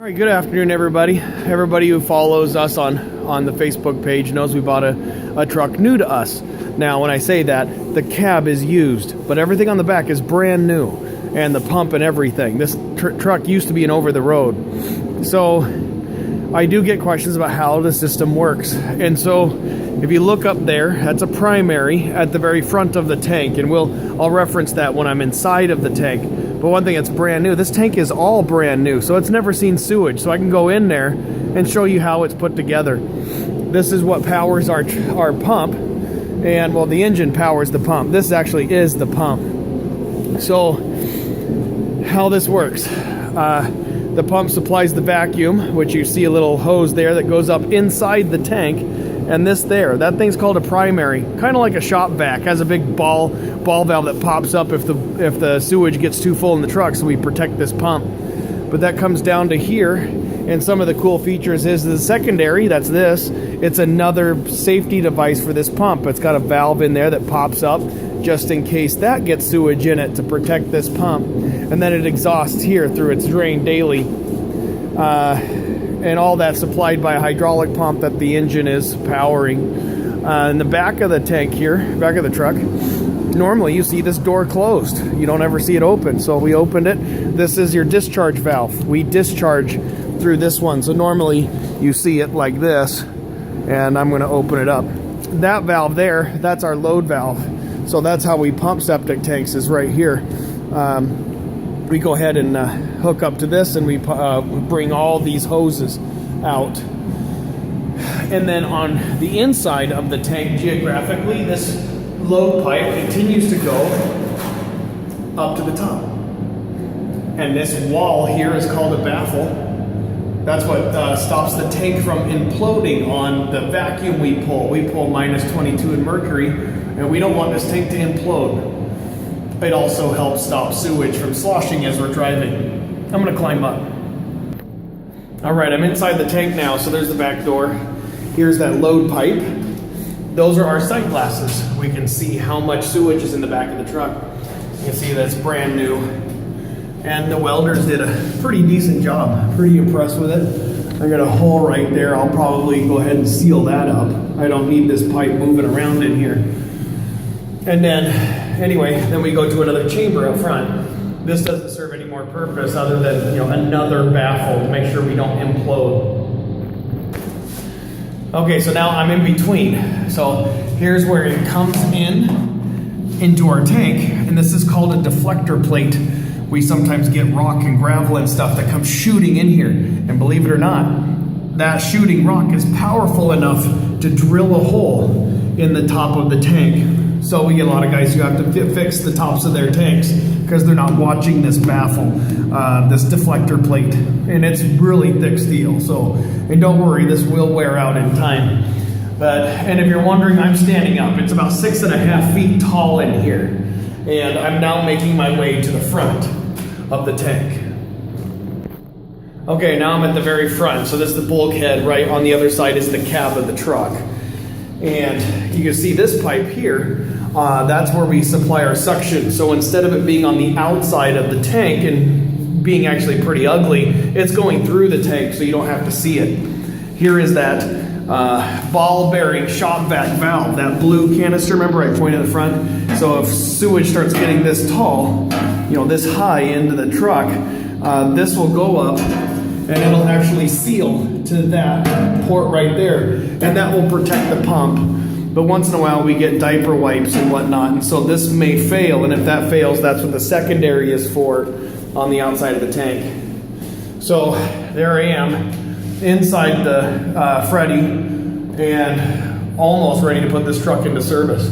All right, good afternoon, everybody. Everybody who follows us on the Facebook page knows we bought a truck new to us. Now, when I say that, the cab is used, but everything on the back is brand new, and the pump and everything. This truck used to be an over-the-road. So I do get questions about how the system works. And so if you look up there, that's a primary at the very front of the tank, and I'll reference that when I'm inside of the tank. But one thing that's brand new, this tank is all brand new, so it's never seen sewage. So I can go in there and show you how it's put together. This is what powers our pump, and well, the engine powers the pump. This actually is the pump. So how this works, the pump supplies the vacuum, which you see a little hose there that goes up inside the tank. And that thing's called a primary, kind of like a shop vac. Has a big ball valve that pops up if the sewage gets too full in the truck, so we protect this pump. But that comes down to here, and some of the cool features is the secondary, that's this. It's another safety device for this pump. It's got a valve in there that pops up just in case that gets sewage in it to protect this pump. And then it exhausts here through its drain daily. And all that's supplied by a hydraulic pump that the engine is powering. In the back of the tank here, back of the truck, normally you see this door closed. You don't ever see it open, so we opened it. This is your discharge valve. We discharge through this one, so normally you see it like this, and I'm gonna open it up. That valve there, that's our load valve. So that's how we pump septic tanks, is right here. We go ahead and hook up to this, and we bring all these hoses out. And then on the inside of the tank, geographically, this load pipe continues to go up to the top. And this wall here is called a baffle. That's what stops the tank from imploding on the vacuum we pull. We pull minus 22 in mercury, and we don't want this tank to implode. It also helps stop sewage from sloshing as we're driving. I'm gonna climb up. All right, I'm inside the tank now, so there's the back door. Here's that load pipe. Those are our sight glasses. We can see how much sewage is in the back of the truck. You can see that's brand new. And the welders did a pretty decent job. Pretty impressed with it. I got a hole right there. I'll probably go ahead and seal that up. I don't need this pipe moving around in here. And then, anyway, then we go to another chamber up front. This doesn't serve any more purpose other than, another baffle to make sure we don't implode. Okay, so now I'm in between. So here's where it comes into our tank, and this is called a deflector plate. We sometimes get rock and gravel and stuff that comes shooting in here. And believe it or not, that shooting rock is powerful enough to drill a hole in the top of the tank. So we get a lot of guys who have to fix the tops of their tanks because they're not watching this baffle, this deflector plate. And it's really thick steel. And don't worry, this will wear out in time. And if you're wondering, I'm standing up. It's about 6.5 feet tall in here. And I'm now making my way to the front of the tank. Okay, now I'm at the very front. So this is the bulkhead. Right on the other side is the cab of the truck. And you can see this pipe here, that's where we supply our suction. So instead of it being on the outside of the tank and being actually pretty ugly, it's going through the tank so you don't have to see it. Here is that ball bearing shop vac valve, that blue canister, remember I pointed at the front? So if sewage starts getting this tall, this high into the truck, this will go up and it'll actually seal to that port right there, and that will protect the pump. But once in a while we get diaper wipes and whatnot, and so this may fail, and if that fails, that's what the secondary is for on the outside of the tank. So there I am inside the Freddy and almost ready to put this truck into service.